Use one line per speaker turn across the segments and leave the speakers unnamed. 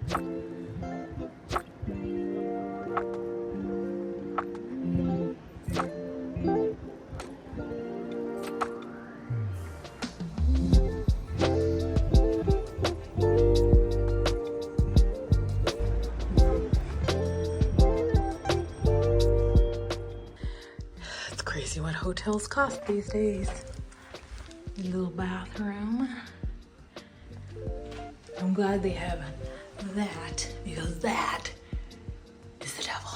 It's crazy what hotels cost these days. Little bathroom. I'm glad they have that because that is the devil.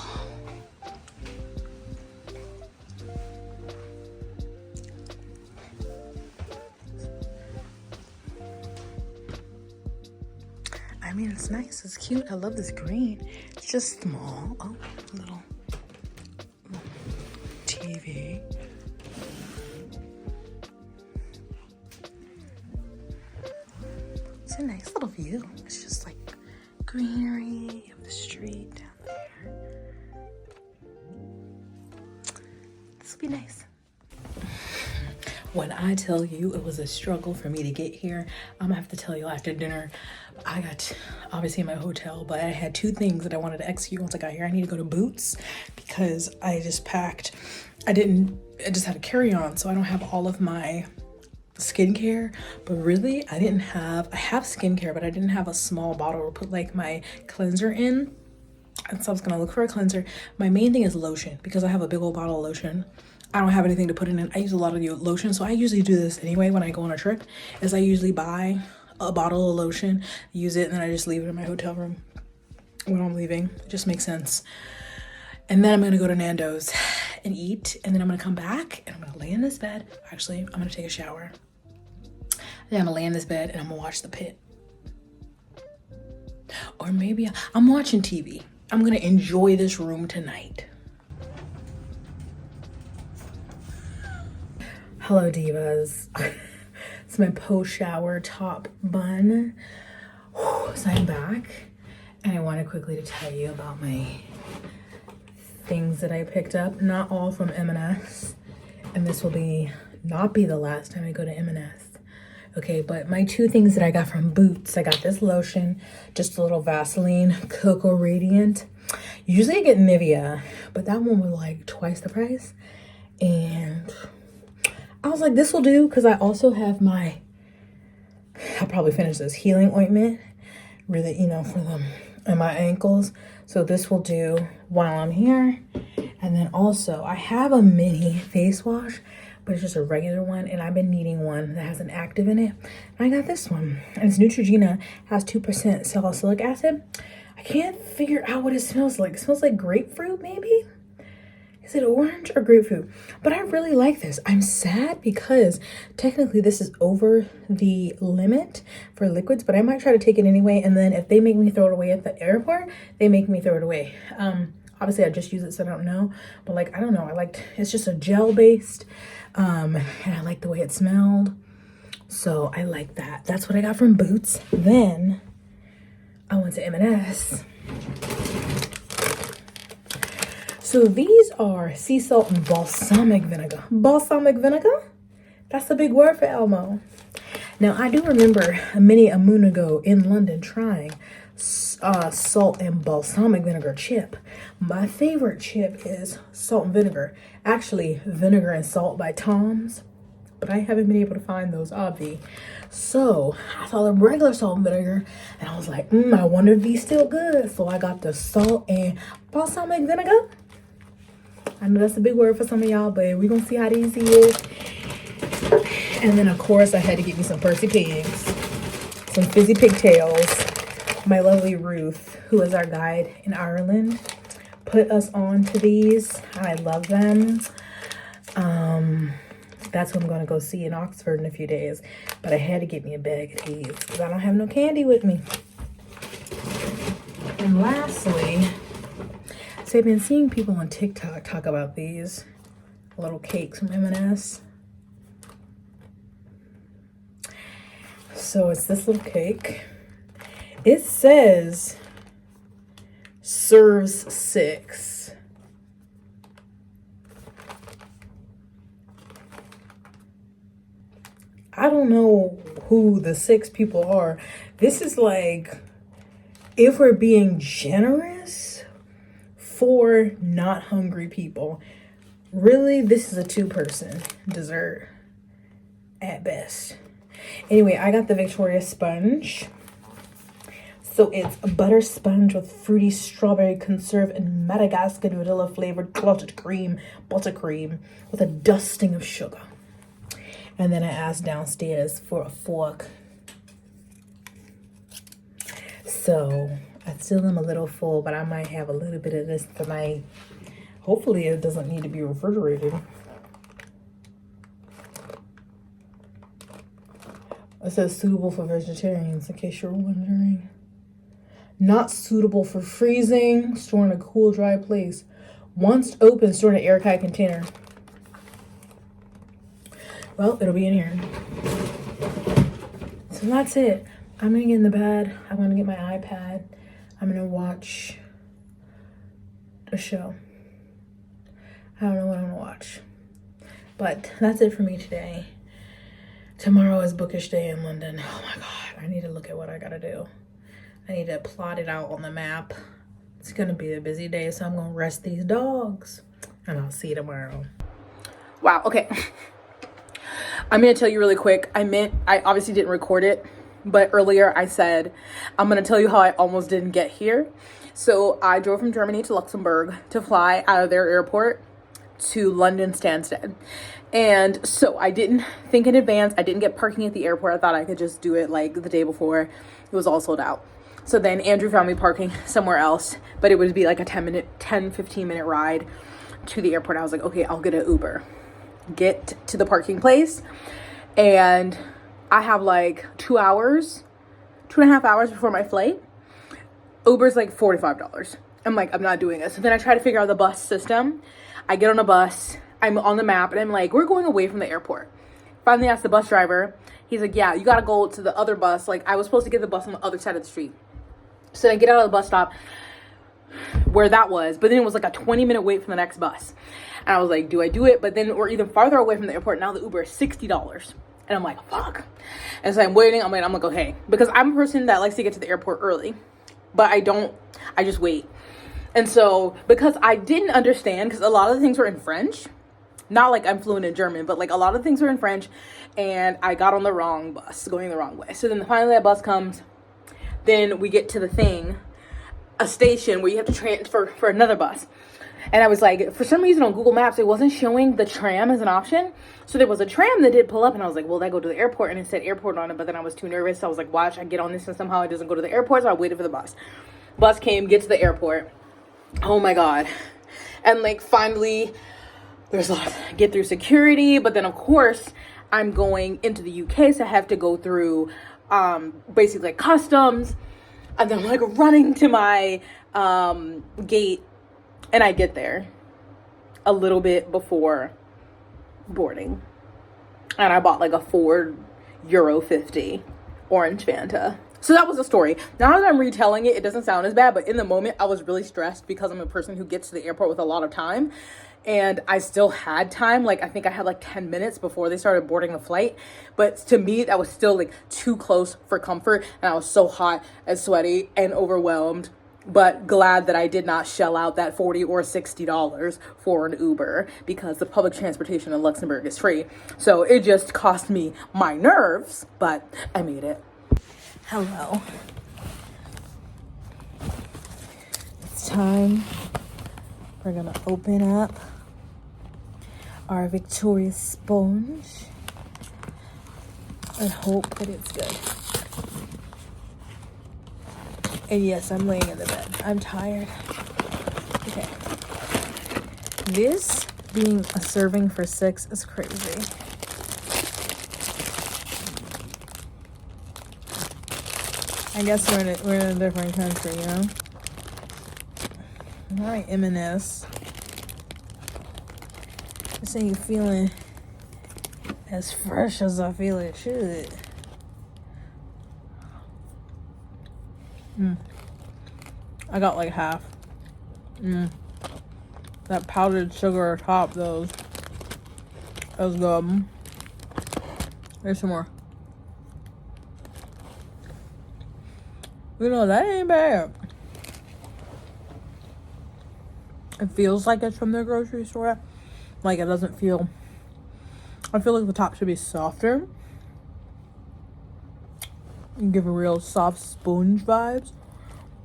I mean, it's nice, it's cute. I love this green. It's just small. Oh, little TV. It's a nice little view. It's just like greenery of the street down there. This will be nice. When I tell you it was a struggle for me to get here, I'm gonna have to tell you after dinner, I got obviously in my hotel, but I had two things that I wanted to execute once I got here. I need to go to Boots because I just packed, I just had a carry-on, so I don't have all of my skincare, but really I have skincare, but I didn't have a small bottle to put like my cleanser in. And so I was gonna look for a cleanser. My main thing is lotion because I have a big old bottle of lotion. I don't have anything to put in it. I use a lot of the lotion, so I usually do this anyway when I go on a trip, is I usually buy a bottle of lotion, use it, and then I just leave it in my hotel room when I'm leaving. It just makes sense. And then I'm gonna go to Nando's and eat, and then I'm gonna come back and I'm gonna lay in this bed. Actually, I'm gonna take a shower. Then I'm gonna lay in this bed and I'm gonna watch The Pit. Or maybe I'm watching TV. I'm gonna enjoy this room tonight. Hello divas. It's my post-shower top bun. So I'm back and I wanted quickly to tell you about my things that I picked up. Not all from M&S, and this will not be the last time I go to M&S. Okay, but my two things that I got from Boots, I got this lotion, just a little Vaseline Cocoa Radiant. Usually I get Nivea, but that one was like twice the price. And I was like, this will do, because I also have I'll probably finish this healing ointment, really, for them and my ankles. So this will do while I'm here. And then also I have a mini face wash, but it's just a regular one, and I've been needing one that has an active in it. And I got this one, and it's Neutrogena, has 2% salicylic acid. I can't figure out what it smells like. It smells like grapefruit, maybe? Is it orange or grapefruit? But I really like this. I'm sad because technically this is over the limit for liquids, but I might try to take it anyway. And then if they make me throw it away at the airport, they make me throw it away. Obviously I just use it, so I don't know. But like, I don't know. It's just a gel based. And I like the way it smelled. So I like that. That's what I got from Boots. Then I went to M&S. So these are sea salt and balsamic vinegar. Balsamic vinegar? That's a big word for Elmo. Now, I do remember a moon ago in London trying salt and balsamic vinegar chip. My favorite chip is salt and vinegar. Actually, Vinegar and Salt by Tom's. But I haven't been able to find those, obvi. So I saw the regular salt and vinegar, and I was like, I wonder if these still good. So I got the salt and balsamic vinegar. I know that's a big word for some of y'all, but we're gonna see how these is. And then of course I had to get me some Percy Pigs, some fizzy pigtails. My lovely Ruth, who is our guide in Ireland, put us on to these. I love them. That's what I'm gonna go see in Oxford in a few days. But I had to get me a bag of these because I don't have no candy with me. And lastly, so I've been seeing people on TikTok talk about these little cakes from M&S. So it's this little cake. It says serves 6. I don't know who the 6 people are. This is like if we're being generous for not hungry people, really, this is a 2-person dessert at best. Anyway, I got the Victoria sponge. So it's a butter sponge with fruity strawberry conserve and Madagascar vanilla flavored clotted cream, buttercream with a dusting of sugar. And then I asked downstairs for a fork. So I still am a little full, but I might have a little bit of this tonight. Hopefully it doesn't need to be refrigerated. It says suitable for vegetarians, in case you're wondering. Not suitable for freezing. Store in a cool, dry place. Once open, store in an airtight container. Well, it'll be in here. So that's it. I'm gonna get in the bed. I'm gonna get my iPad. I'm gonna watch a show. I don't know what I'm gonna watch. But that's it for me today. Tomorrow is bookish day in London. Oh my God, I need to look at what I gotta do. I need to plot it out on the map. It's gonna be a busy day, so I'm gonna rest these dogs. And I'll see you tomorrow. Wow, okay. I'm gonna tell you really quick. I obviously didn't record it, but earlier I said, I'm gonna tell you how I almost didn't get here. So I drove from Germany to Luxembourg to fly out of their airport to London Stansted. And so I didn't think in advance. I didn't get parking at the airport. I thought I could just do it like the day before. It was all sold out. So then Andrew found me parking somewhere else, but it would be like a 15 minute ride to the airport. I was like, okay, I'll get an Uber. Get to the parking place, and I have like 2.5 hours before my flight. Uber's like $45. I'm like, I'm not doing this. So then I try to figure out the bus system. I get on a bus. I'm on the map, and I'm like, we're going away from the airport. Finally asked the bus driver. He's like, yeah, you gotta go to the other bus. Like, I was supposed to get the bus on the other side of the street. So then I get out of the bus stop where that was, but then it was like a 20-minute wait for the next bus. And I was like, do I do it? But then we're even farther away from the airport. Now the Uber is $60. And I'm like, fuck. And so I'm waiting. I'm gonna go, hey, because I'm a person that likes to get to the airport early, but I just wait. And so because I didn't understand, because a lot of the things were in French, not like I'm fluent in German, but like a lot of things were in French, and I got on the wrong bus, going the wrong way. So then finally that bus comes. Then we get to the thing, a station where you have to transfer for another bus. And I was like, for some reason on Google Maps, it wasn't showing the tram as an option. So there was a tram that did pull up, and I was like, well, that go to the airport, and it said airport on it, but then I was too nervous. So I was like, watch, I get on this and somehow it doesn't go to the airport. So I waited for the bus. Bus came, get to the airport. Oh my God. And like finally, there's a lot, get through security, but then of course I'm going into the UK, so I have to go through basically like customs, and then I'm like running to my gate, and I get there a little bit before boarding, and I bought like a €4.50 orange Fanta. So that was the story. Now that I'm retelling it, it doesn't sound as bad, but in the moment I was really stressed because I'm a person who gets to the airport with a lot of time, and I still had time. Like, I think I had like 10 minutes before they started boarding the flight, but to me that was still like too close for comfort, and I was so hot and sweaty and overwhelmed, but glad that I did not shell out that $40 or $60 for an Uber, because the public transportation in Luxembourg is free. So it just cost me my nerves, but I made it. Hello. It's time. We're gonna open up our Victoria sponge and hope that it's good. And yes, I'm laying in the bed. I'm tired. Okay. This being a serving for 6 is crazy. I guess we're in a different country, you know? All right, M&S. This ain't feeling as fresh as I feel it should. I got like half. That powdered sugar top, though, that was good. There's some more. You know, that ain't bad. It feels like it's from the grocery store. Like, it doesn't feel... I feel like the top should be softer. You give a real soft sponge vibes.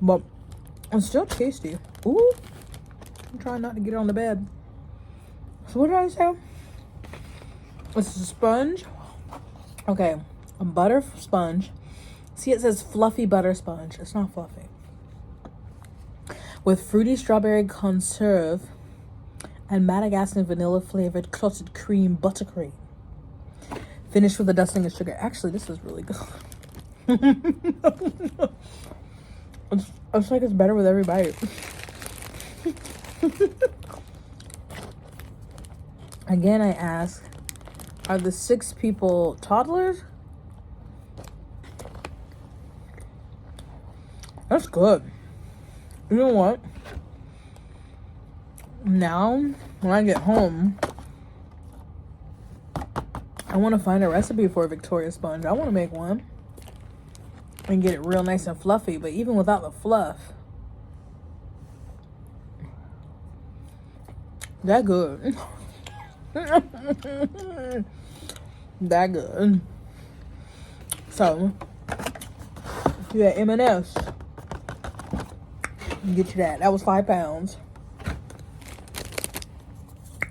But it's still tasty. Ooh. I'm trying not to get it on the bed. So what did I say? It's a sponge. Okay. A butter sponge. See, it says fluffy butter sponge. It's not fluffy. With fruity strawberry conserve and Madagascar vanilla flavored clotted cream buttercream. Finished with a dusting of sugar. Actually, this is really good. It's like it's better with every bite. Again, I ask, are the 6 people toddlers? That's good. You know what? Now, when I get home, I want to find a recipe for a Victoria sponge. I want to make one and get it real nice and fluffy. But even without the fluff, that good. That good. So, if you're at M&S, get you that. That was £5.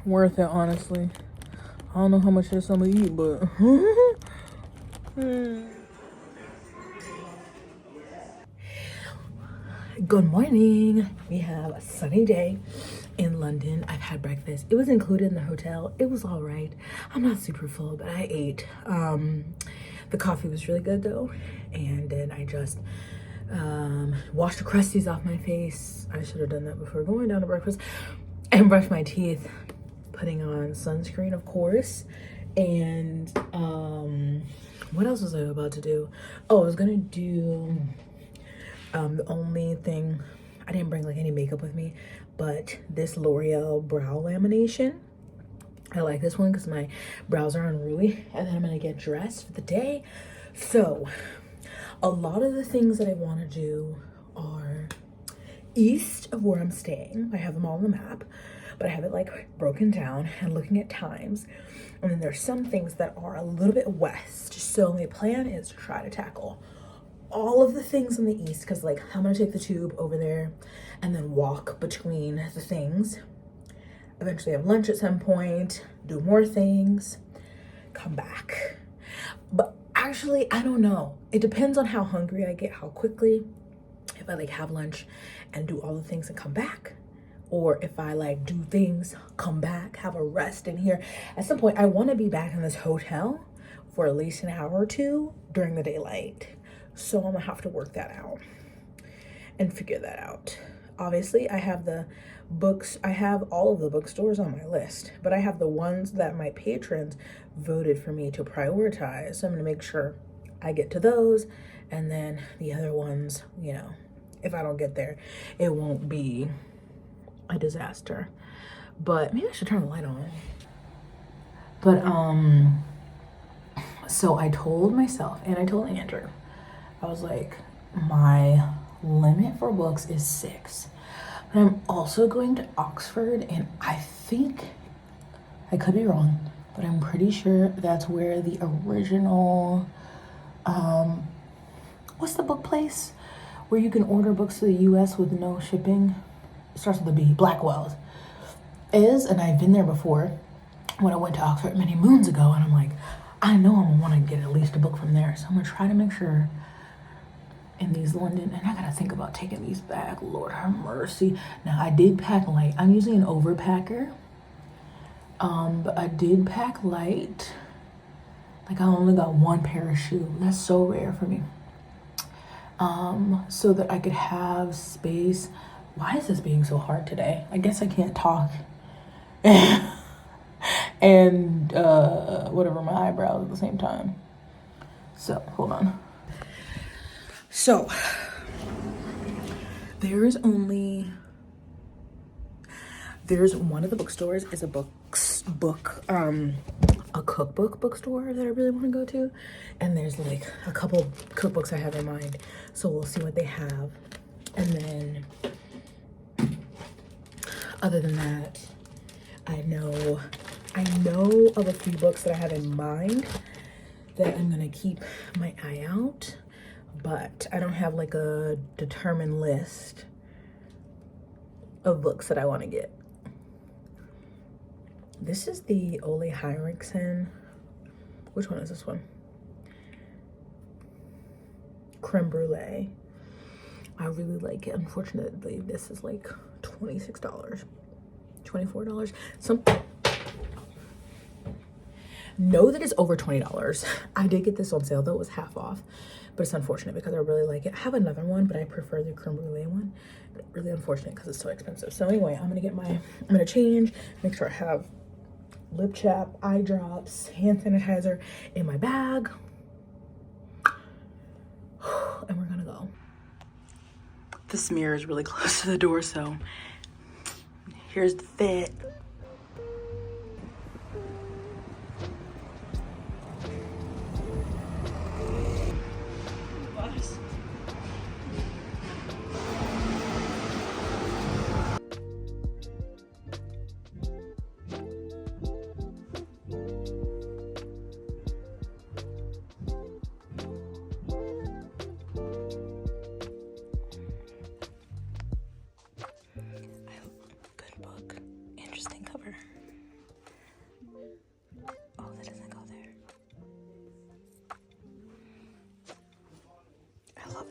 Worth it, honestly. I don't know how much this I'm gonna eat, but good morning. We have a sunny day in London. I've had breakfast. It was included in the hotel. It was all right. I'm not super full, but I ate. The coffee was really good though, and then I just washed the crusties off my face. I should have done that before going down to breakfast, and brushed my teeth, putting on sunscreen, of course. And what else was I about to do? Oh, I was gonna do the only thing, I didn't bring like any makeup with me, but this L'Oreal brow lamination. I like this one because my brows are unruly, and then I'm gonna get dressed for the day. So a lot of the things that I want to do are east of where I'm staying. I have them all on the map, but I have it like broken down and looking at times. And then there's some things that are a little bit west. So my plan is to try to tackle all of the things in the east, because like I'm gonna take the tube over there and then walk between the things. Eventually have lunch at some point, do more things, come back. But actually, I don't know. It depends on how hungry I get, how quickly. If I like have lunch and do all the things and come back, or if I like do things, come back, have a rest in here. At some point, I want to be back in this hotel for at least an hour or two during the daylight. So I'm gonna have to work that out and figure that out. Obviously, I have the books, I have all of the bookstores on my list, but I have the ones that my patrons voted for me to prioritize. So I'm gonna make sure I get to those, and then the other ones, you know, if I don't get there, it won't be a disaster. But maybe I should turn the light on. But so I told myself, and I told Andrew, I was like, my limit for books is 6. But I'm also going to Oxford, and I think, I could be wrong, but I'm pretty sure that's where the original, what's the book place where you can order books to the US with no shipping? It starts with a B, Blackwell's is, and I've been there before when I went to Oxford many moons ago, and I'm like, I know I'm gonna want to get at least a book from there, so I'm gonna try to make sure in these London, and I gotta think about taking these back, Lord have mercy. Now I did pack light. I'm usually an overpacker, but I did pack light. Like I only got one pair of shoes. That's so rare for me. So that I could have space. Why is this being so hard today? I guess I can't talk and whatever, my eyebrows at the same time. So hold on. So there's one of the bookstores is a a cookbook bookstore that I really want to go to, and there's like a couple cookbooks I have in mind, so we'll see what they have. And then other than that, I know of a few books that I have in mind that I'm gonna keep my eye out, but I don't have like a determined list of books that I want to get. This is the Ole Henriksen. Which one is this one? Creme Brulee. I really like it. Unfortunately, this is like $26, $24. Know that it's over $20. I did get this on sale though, it was half off, but it's unfortunate because I really like it. I have another one, but I prefer the creme brulee one. But really unfortunate because it's so expensive. So anyway, I'm gonna change, make sure I have lip chap, eye drops, hand sanitizer in my bag, and we're gonna go. This mirror is really close to the door, so here's the fit.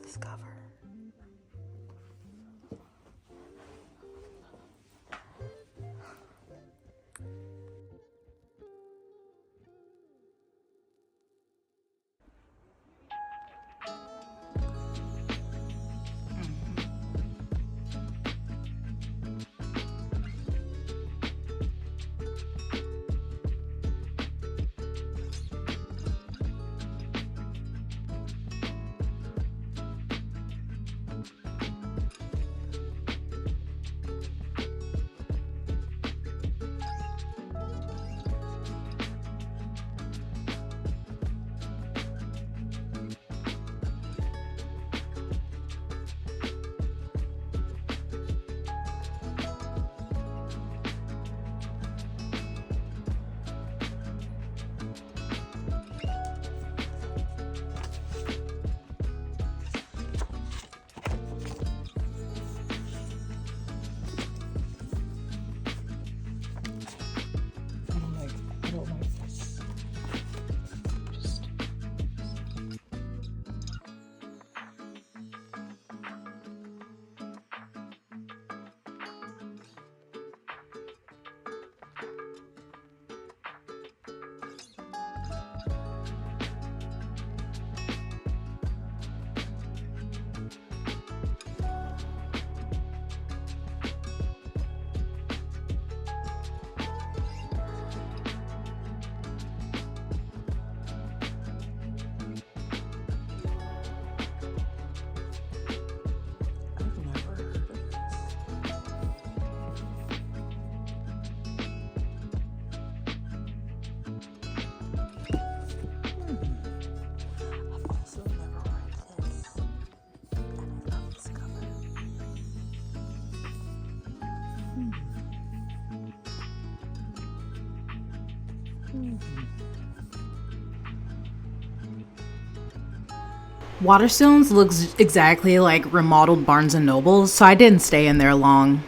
This cover. Waterstones looks exactly like remodeled Barnes & Noble, so I didn't stay in there long.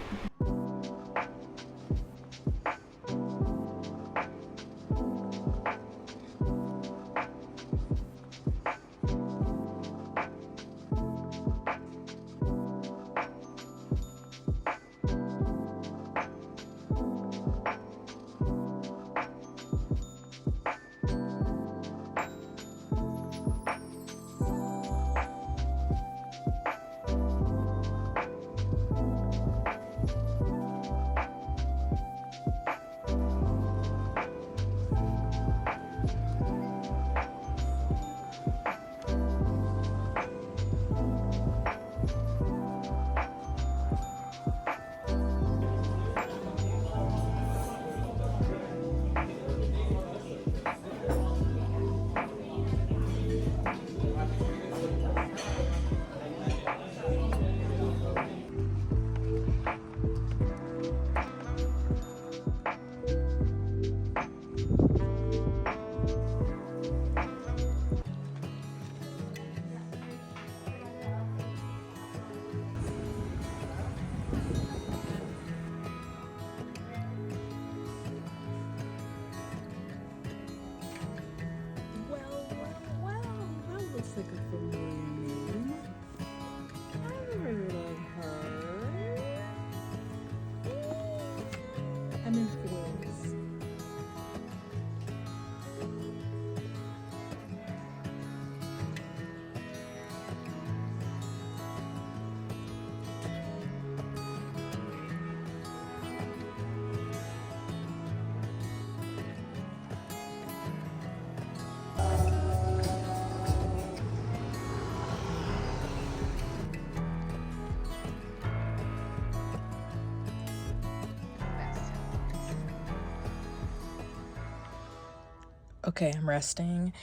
Okay, I'm resting.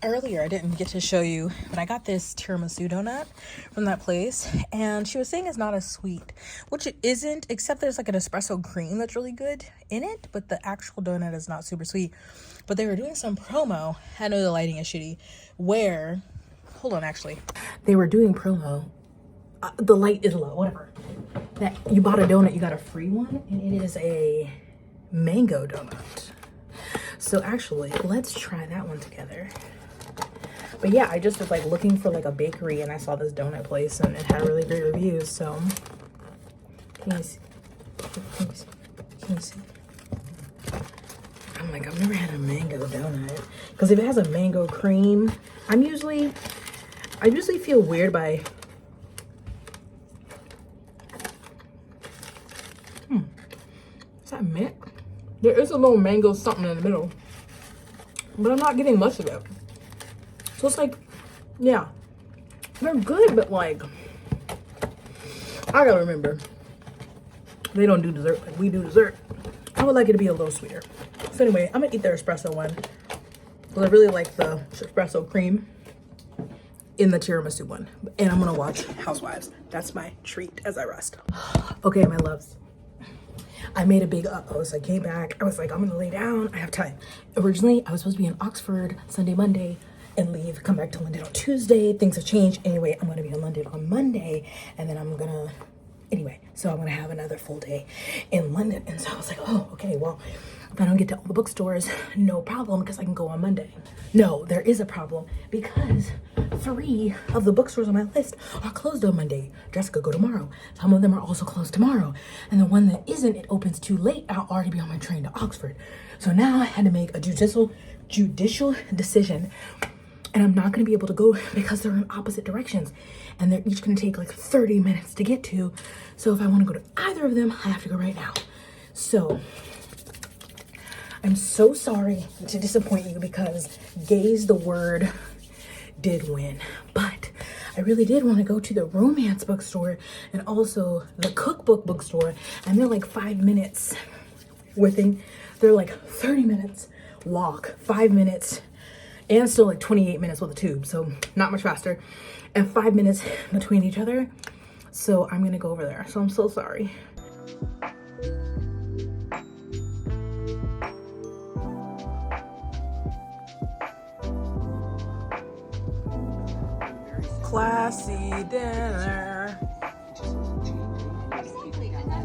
Earlier, I didn't get to show you, but I got this tiramisu donut from that place, and she was saying it's not as sweet, which it isn't, except there's like an espresso cream that's really good in it, but the actual donut is not super sweet. But they were doing some promo. I know the lighting is shitty. Where, hold on, actually, they were doing promo. The light is low, whatever. That you bought a donut, you got a free one, and it is a mango donut. So actually, let's try that one together. But yeah, I just was like looking for like a bakery and I saw this donut place and it had really great reviews. So can you see? Can you see? I'm like, I've never had a mango donut. Because if it has a mango cream, I usually feel weird by is that mint? There is a little mango something in the middle, but I'm not getting much of it. So it's like, yeah, they're good, but like, I gotta remember, they don't do dessert like we do dessert. I would like it to be a little sweeter. So anyway, I'm gonna eat their espresso one, because I really like the espresso cream in the tiramisu one. And I'm gonna watch Housewives. That's my treat as I rest. Okay, my loves. I made a big post. I came back. I was like, I'm gonna lay down. I have time. Originally, I was supposed to be in Oxford Sunday, Monday, and leave, come back to London on Tuesday. Things have changed. Anyway, I'm gonna be in London on Monday, and then I'm gonna, anyway, so I'm gonna have another full day in London. And so I was like, oh, okay, well, if I don't get to all the bookstores, no problem, because I can go on Monday. No, there is a problem, because 3 of the bookstores on my list are closed on Monday. Jessica, go tomorrow. Some of them are also closed tomorrow. And the one that isn't, it opens too late. I'll already be on my train to Oxford. So now I had to make a judicial decision. And I'm not gonna be able to go because they're in opposite directions. And they're each gonna take like 30 minutes to get to. So if I wanna go to either of them, I have to go right now. So I'm so sorry to disappoint you, because Gaze the Word did win. But I really did want to go to the romance bookstore and also the cookbook bookstore. And they're like 5 minutes within, they're like 30 minutes walk, 5 minutes, and still like 28 minutes with a tube. So not much faster. And 5 minutes between each other. So I'm gonna go over there. So I'm so sorry. Classy dinner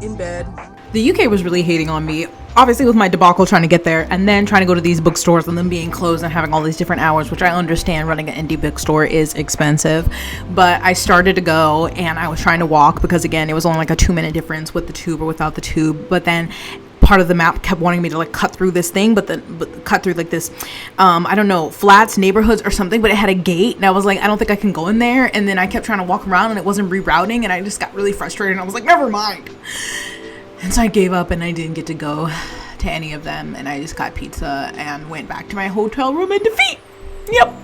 in bed. The UK was really hating on me, obviously with my debacle trying to get there, and then trying to go to these bookstores and them being closed and having all these different hours, which I understand running an indie bookstore is expensive. But I started to go and I was trying to walk, because again, it was only like a 2-minute difference with the tube or without the tube. But then part of the map kept wanting me to like cut through this thing, but cut through like this I don't know, flats, neighborhoods or something, but it had a gate, and I was like, I don't think I can go in there. And then I kept trying to walk around and it wasn't rerouting, and I just got really frustrated, and I was like, never mind. And so I gave up and I didn't get to go to any of them, and I just got pizza and went back to my hotel room in defeat. Yep.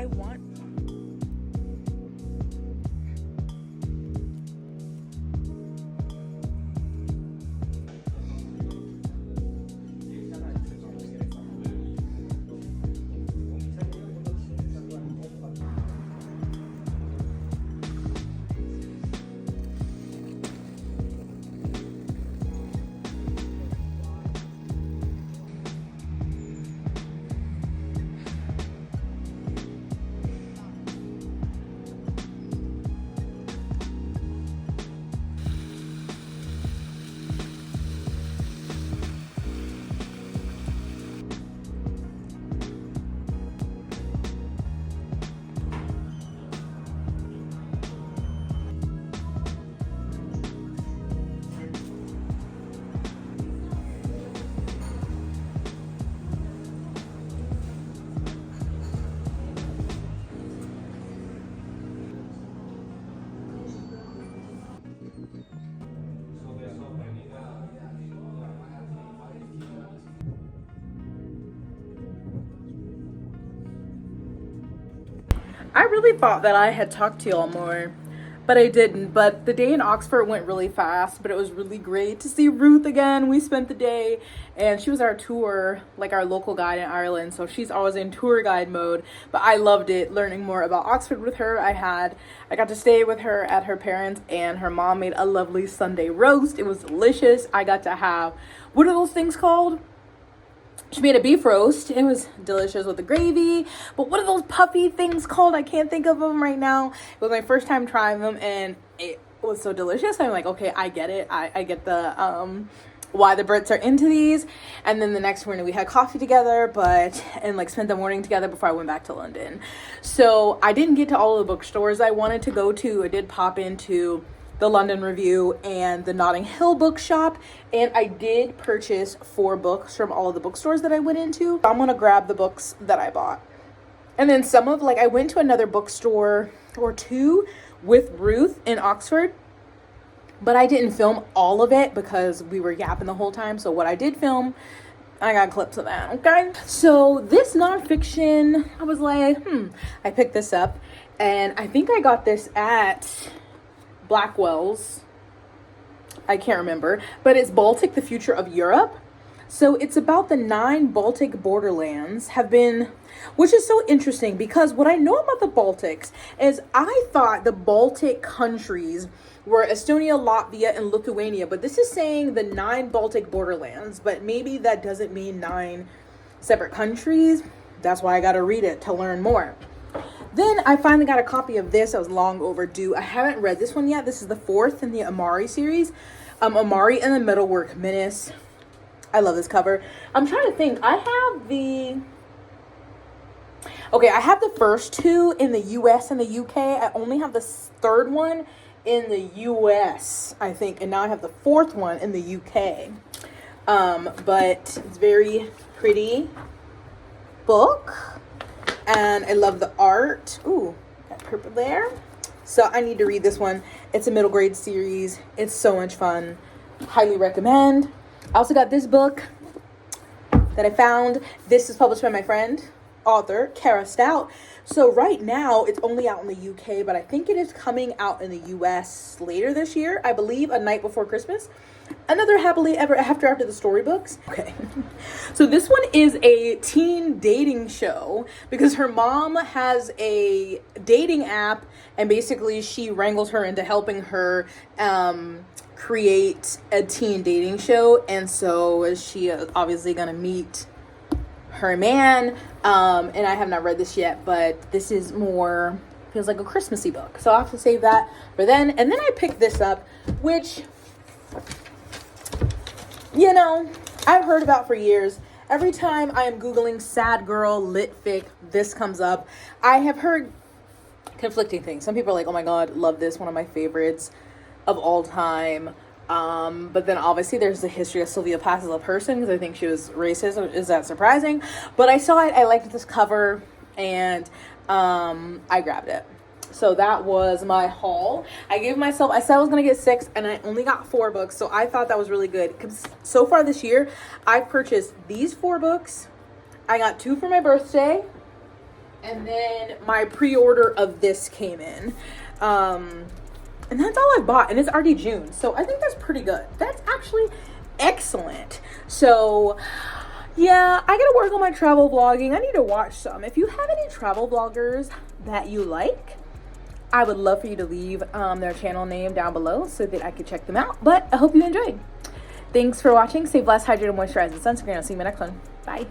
I want. I really thought that I had talked to y'all more, but I didn't. But the day in Oxford went really fast, but it was really great to see Ruth again. We spent the day, and she was our tour, like our local guide in Ireland, so she's always in tour guide mode. But I loved it, learning more about Oxford with her. I got to stay with her at her parents', and her mom made a lovely Sunday roast. It was delicious. I got to have, what are those things called? She made a beef roast. It was delicious with the gravy. But what are those puffy things called? I can't think of them right now. It was my first time trying them, and it was so delicious. I'm like, okay, I get it. I get the why the Brits are into these. And then the next morning we had coffee together, and like spent the morning together before I went back to London. So I didn't get to all of the bookstores I wanted to go to. I did pop into the London Review and the Notting Hill bookshop, and I did purchase 4 books from all of the bookstores that I went into. I'm gonna grab the books that I bought, and then I went to another bookstore or 2 with Ruth in Oxford, but I didn't film all of it because we were yapping the whole time. So what I did film, I got clips of that. Okay, so this nonfiction, I was like, I picked this up, and I think I got this at Blackwell's, I can't remember, but it's Baltic, the Future of Europe. So it's about the 9 Baltic borderlands which is so interesting because what I know about the Baltics is I thought the Baltic countries were Estonia, Latvia, and Lithuania, but this is saying the 9 Baltic borderlands, but maybe that doesn't mean 9 separate countries. That's why I got to read it to learn more. Then I finally got a copy of this. I was long overdue. I haven't read this one yet. This is the 4th in the Amari series. Amari and the Metalwork Menace. I love this cover. I'm trying to think. I have the first 2 in the US and the UK. I only have the 3rd one in the US, I think. And now I have the 4th one in the UK. But it's very pretty book. And I love the art. Ooh, got purple there. So I need to read this one. It's a middle grade series. It's so much fun. Highly recommend. I also got this book that I found. This is published by my friend, author, Cara Stout. So right now, it's only out in the UK, but I think it is coming out in the US later this year. I believe a night before Christmas. Another happily ever after the storybooks. Okay. So this one is a teen dating show because her mom has a dating app, and basically she wrangles her into helping her create a teen dating show. And so she is obviously going to meet her man. And I have not read this yet, but this is feels like a Christmassy book. So I'll have to save that for then. And then I picked this up, which, I've heard about for years. Every time I am Googling sad girl lit fic, this comes up. I have heard conflicting things. Some people are like, oh my God, love this. One of my favorites of all time. But then obviously there's the history of Sylvia Plath as a person because I think she was racist. Is that surprising? But I saw it. I liked this cover, and I grabbed it. So that was my haul. I said I was going to get 6, and I only got 4 books. So I thought that was really good. Because so far this year, I've purchased these 4 books. I got 2 for my birthday. And then my pre-order of this came in. And that's all I bought. And it's already June. So I think that's pretty good. That's actually excellent. So yeah, I gotta work on my travel vlogging. I need to watch some. If you have any travel vloggers that you like, I would love for you to leave their channel name down below so that I could check them out. But I hope you enjoyed. Thanks for watching. Stay blessed, hydrated, moisturized, and sunscreen. I'll see you in my next one. Bye.